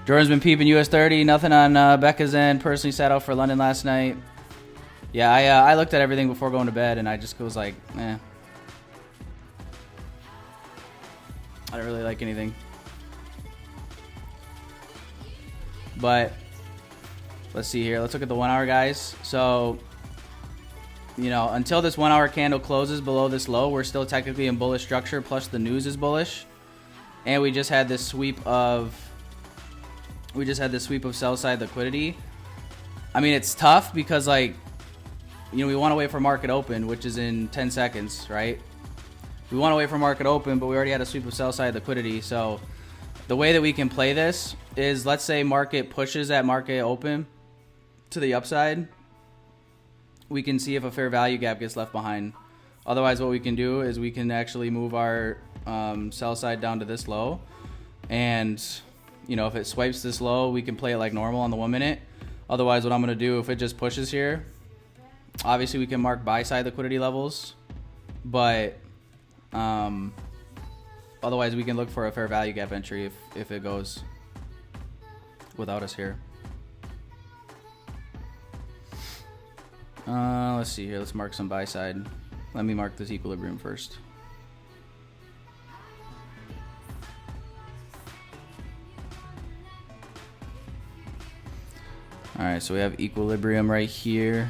Jordan's been peeping US 30. Nothing on Becca's end. Personally sat out for London last night. Yeah, I looked at everything before going to bed, and I just was like, eh. I don't really like anything. But let's see here. Let's look at the 1 hour, guys. So, you know, until this 1 hour candle closes below this low, we're still technically in bullish structure, plus the news is bullish. And we just had this sweep of sell side liquidity. I mean, it's tough because, like, you know, we want to wait for market open, which is in 10 seconds, right? We want to wait for market open, but we already had a sweep of sell side liquidity. So the way that we can play this is, let's say market pushes at market open to the upside. We can see if a fair value gap gets left behind. Otherwise, what we can do is we can actually move our sell side down to this low. And, you know, if it swipes this low, we can play it like normal on the 1 minute. Otherwise, what I'm going to do, if it just pushes here, obviously we can mark buy side liquidity levels. But otherwise, we can look for a fair value gap entry if it goes without us here. Let's see here. Let's mark some buy side. Let me mark this equilibrium first. All right, so we have equilibrium right here.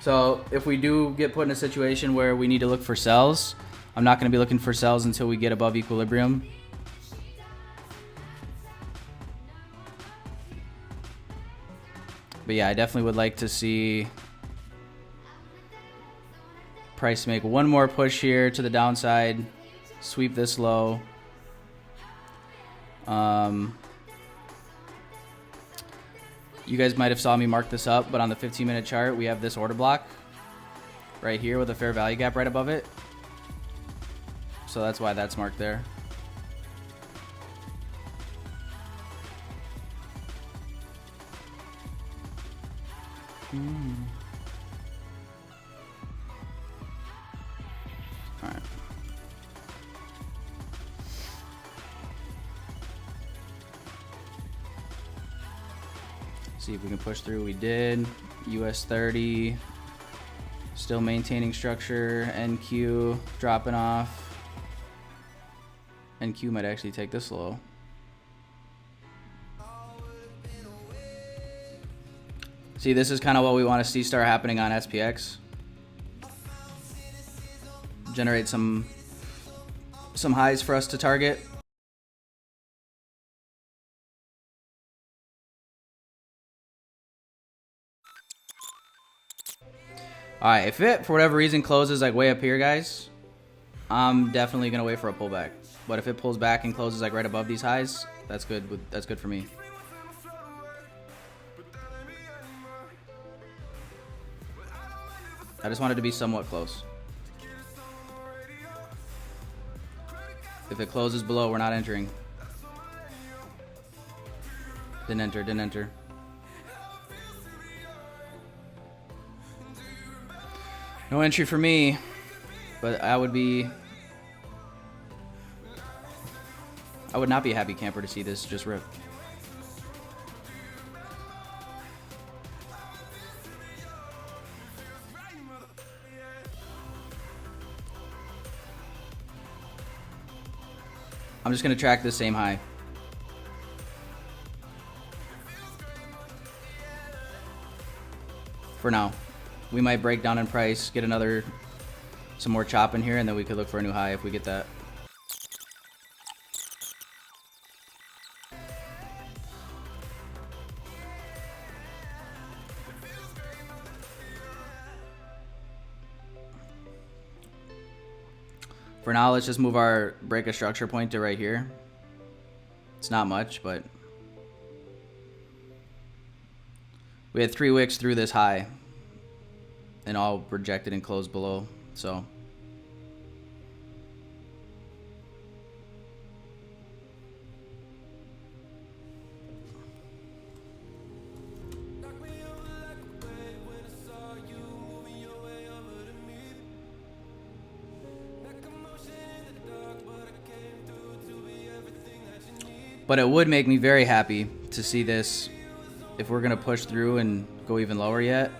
So if we do get put in a situation where we need to look for sells, I'm not going to be looking for sells until we get above equilibrium. But yeah, I definitely would like to see price make one more push here to the downside, sweep this low. You guys might have saw me mark this up, but on the 15-minute chart, we have this order block right here with a fair value gap right above it. So that's why that's marked there. All right. See if we can push through. We did. US 30 still maintaining structure. NQ dropping off. NQ might actually take this low. See, this is kind of what we want to see start happening on SPX. Generate some highs for us to target. All right, if it for whatever reason closes like way up here, guys, I'm definitely gonna wait for a pullback. But if it pulls back and closes like right above these highs, that's good. That's good for me. I just wanted to be somewhat close. If it closes below, we're not entering. Didn't enter, didn't enter. No entry for me, but I would not be a happy camper to see this just rip. I'm just going to track this same high. For now. We might break down in price, get some more chop in here, and then we could look for a new high if we get that. For now, let's just move our break a structure point to right here. It's not much, but we had 3 wicks through this high and all rejected and closed below. So But it would make me very happy to see this, if we're going to push through and go even lower yet.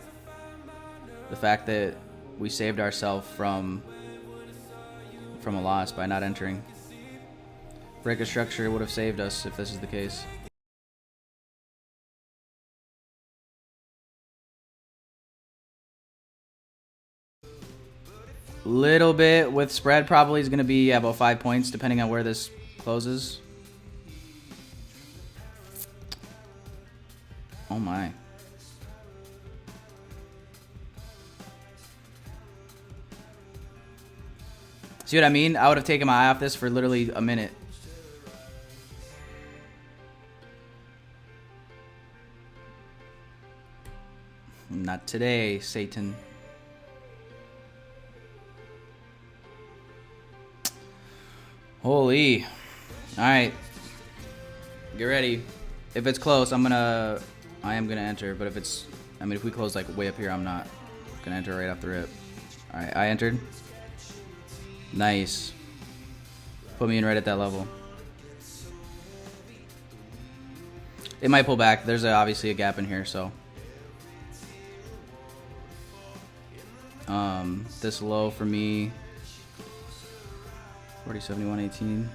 The fact that we saved ourselves from a loss by not entering. Break a structure would have saved us if this is the case. Little bit with spread probably is going to be about 5 points depending on where this closes. Oh my. See what I mean? I would have taken my eye off this for literally a minute. Not today, Satan. Holy. Alright. Get ready. If it's close, I am gonna enter. But if it's, I mean, if we close like way up here, I'm not gonna enter right off the rip. Alright, I entered. Nice. Put me in right at that level. It might pull back. There's obviously a gap in here, so. This low for me. 40.71.18.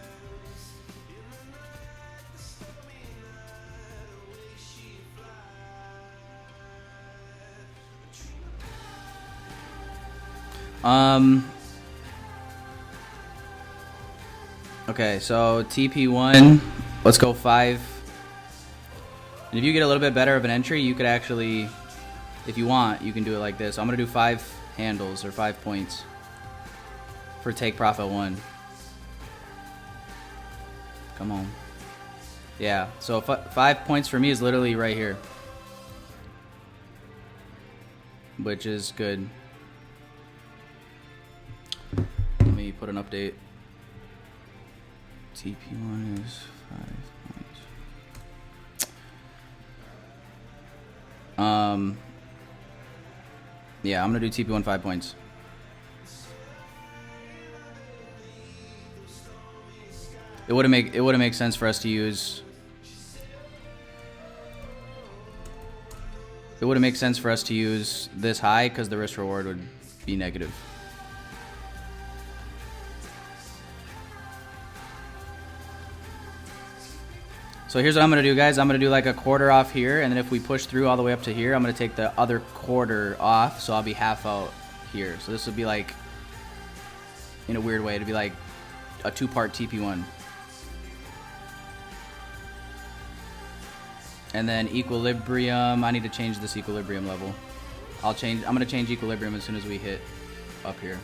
Okay, so TP1, let's go 5. And if you get a little bit better of an entry, you could actually, if you want, you can do it like this. I'm going to do 5 handles or 5 points for take profit 1. Come on. Yeah, so 5 points for me is literally right here, which is good. Let me put an update. TP1 is 5 points. Yeah, I'm gonna do TP1 5 points. It wouldn't make sense for us to use. It wouldn't make sense for us to use this high because the risk reward would be negative. So here's what I'm going to do, guys. I'm going to do like a quarter off here, and then if we push through all the way up to here, I'm going to take the other quarter off, so I'll be half out here. So this would be like, in a weird way, it'd be like a 2-part TP1. And then equilibrium, I need to change this equilibrium level. I'm going to change equilibrium as soon as we hit up here.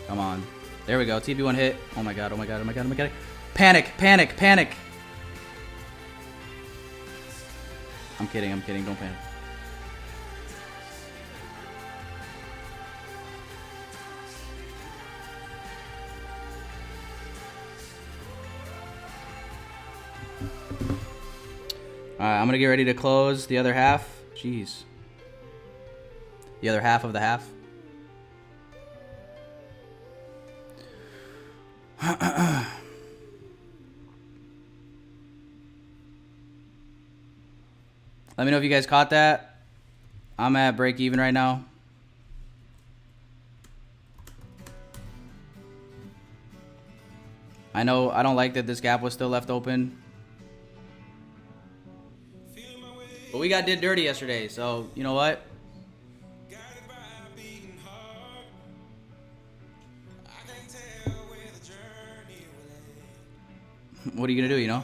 Come on. There we go, TP1 hit. Oh my god, oh my god, oh my god, oh my god. Panic, panic, panic. I'm kidding, don't panic. Alright, I'm gonna get ready to close the other half. Jeez. The other half of the half. Let me know if you guys caught that. I'm at break even right now. I know I don't like that this gap was still left open. But we got did dirty yesterday, so you know what? What are you gonna do, you know?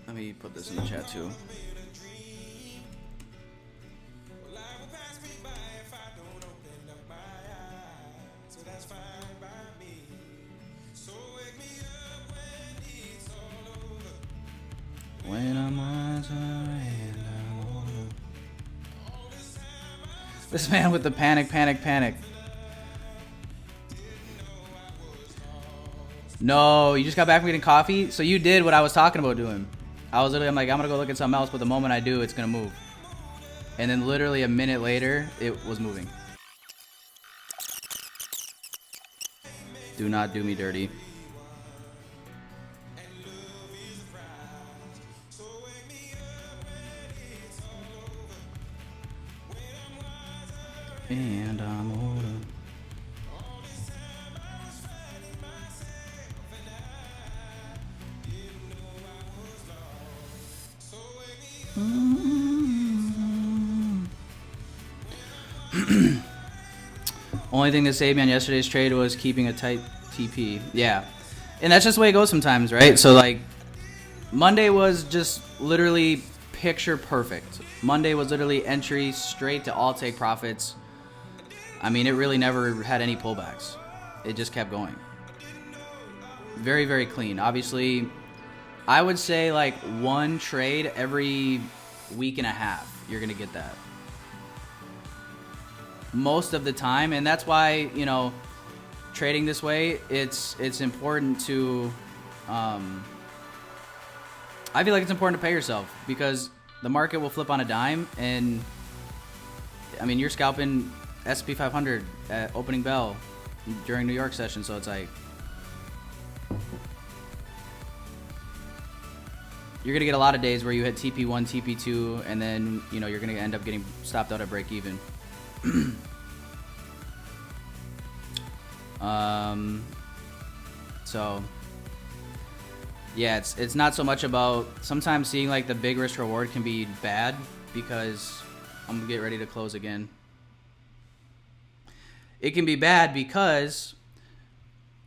Let me put this in the chat too. When I'm on this man with the panic. No, you just got back from getting coffee? So you did what I was talking about doing. I'm like, I'm gonna go look at something else, but the moment I do, it's gonna move. And then literally a minute later, it was moving. Do not do me dirty. And I'm older. Only thing that saved me on yesterday's trade was keeping a tight TP. Yeah. And that's just the way it goes sometimes, right? So, like, Monday was just literally picture perfect. Monday was literally entry straight to all take profits. I mean, it really never had any pullbacks. It just kept going. Very, very clean. Obviously, I would say like one trade every week and a half. You're going to get that. Most of the time. And that's why, you know, trading this way, it's important to... I feel like it's important to pay yourself because the market will flip on a dime. And, I mean, you're scalping SP 500 at opening bell during New York session, so it's like you're gonna get a lot of days where you hit TP1, TP2, and then you know you're gonna end up getting stopped out at break even. So yeah, it's not so much about sometimes seeing like the big risk reward can be bad because I'm gonna get ready to close again. It can be bad because,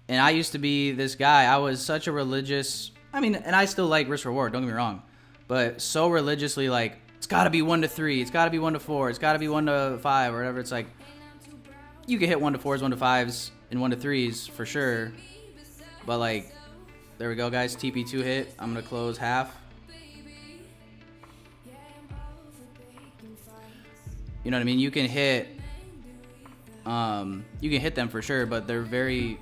and I used to be this guy, I was such a religious, I mean, and I still like risk reward, don't get me wrong, but so religiously like, it's got to be 1 to 3, it's got to be 1 to 4, it's got to be 1 to 5 or whatever. It's like, you can hit 1 to 4s, 1 to 5s, and 1 to 3s for sure. But like, there we go, guys. TP2 hit. I'm going to close half. You know what I mean? You can hit them for sure, but they're very,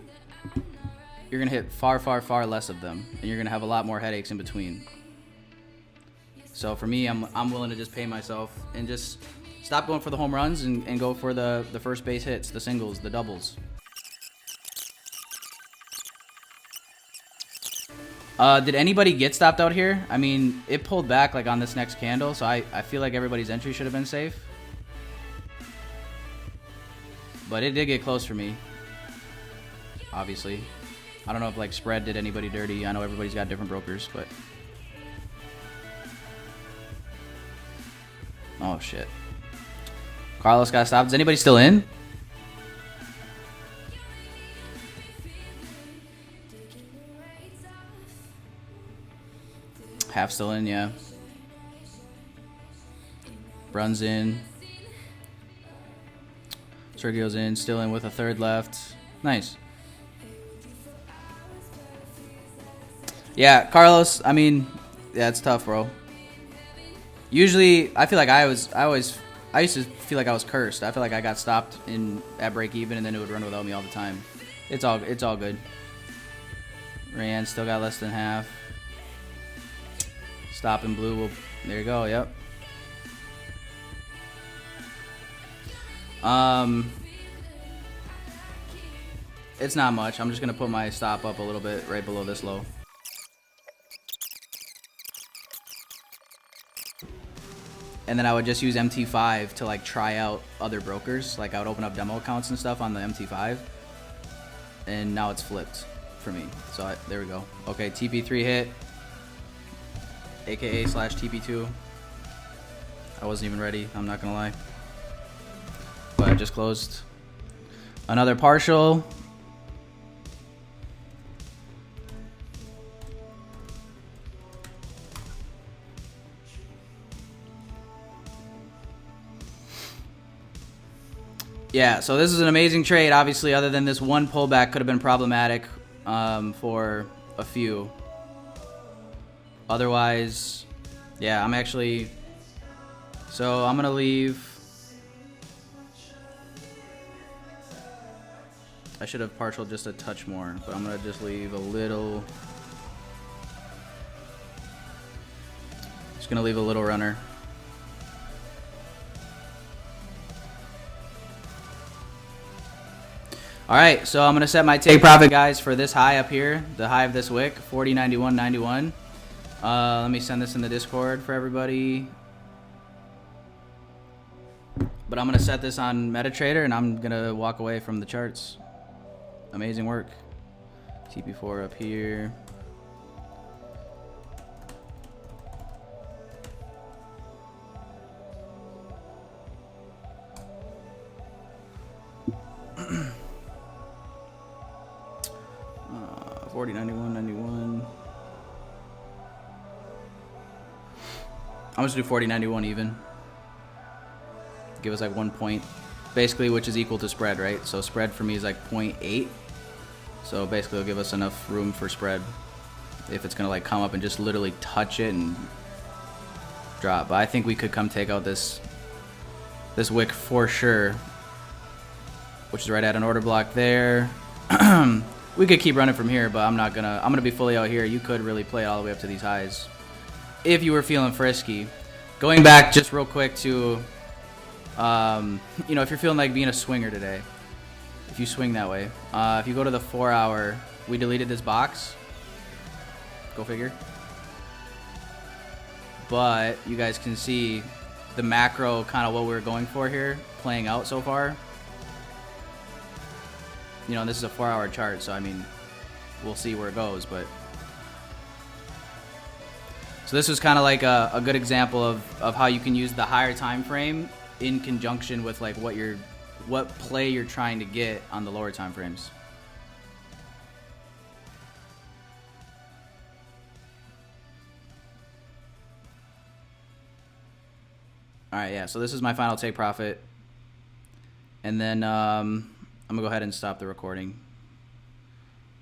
you're going to hit far, far, far less of them, and you're going to have a lot more headaches in between. So for me, I'm willing to just pay myself and just stop going for the home runs and go for the first base hits, the singles, the doubles. Did anybody get stopped out here? I mean, it pulled back like on this next candle, so I feel like everybody's entry should have been safe. But it did get close for me, obviously. I don't know if like spread did anybody dirty. I know everybody's got different brokers, but... Oh, shit. Carlos got stopped. Is anybody still in? Half still in, yeah. Brun's in. Sergio's in, still in with a third left. Nice. Yeah, Carlos, I mean, yeah, it's tough, bro. Usually, I feel like I used to feel like I was cursed. I feel like I got stopped at break even, and then it would run without me all the time. It's all good. Rand still got less than half. Stop in blue. There you go. Yep. It's not much. I'm just gonna put my stop up a little bit right below this low. And then I would just use MT5 to like try out other brokers. Like I would open up demo accounts and stuff on the MT5. And now it's flipped for me. So there we go. Okay, TP3 hit. AKA / TP2. I wasn't even ready, I'm not gonna lie. But I just closed another partial. Yeah, so this is an amazing trade. Obviously, other than this one pullback could have been problematic for a few. Otherwise, yeah, I'm actually... So I'm going to leave... I should have partial just a touch more, but I'm going to just leave a little... Just going to leave a little runner. All right, so I'm gonna set my take profit, guys, for this high up here, the high of this wick, 40.91.91. Let me send this in the Discord for everybody. But I'm gonna set this on MetaTrader, and I'm gonna walk away from the charts. Amazing work. TP4 up here. uh, 40.91.91. I'm just gonna do 40.91 even. Give us like 1 point, basically, which is equal to spread, right? So spread for me is like 0.8. So basically it'll give us enough room for spread if it's gonna like come up and just literally touch it and drop. But I think we could come take out this wick for sure, which is right at an order block there. We could keep running from here, but I'm gonna be fully out here. You could really play it all the way up to these highs if you were feeling frisky. Going back just real quick to you know, if you're feeling like being a swinger today, if you swing that way, if you go to the 4 hour, we deleted this box, go figure, but you guys can see the macro, kind of what we were going for here, playing out so far. You know, this is a 4 hour chart, so I mean, we'll see where it goes, but so this was kind of like a good example of how you can use the higher time frame in conjunction with like what play you're trying to get on the lower time frames. All right, yeah, so this is my final take profit, and then I'm gonna go ahead and stop the recording.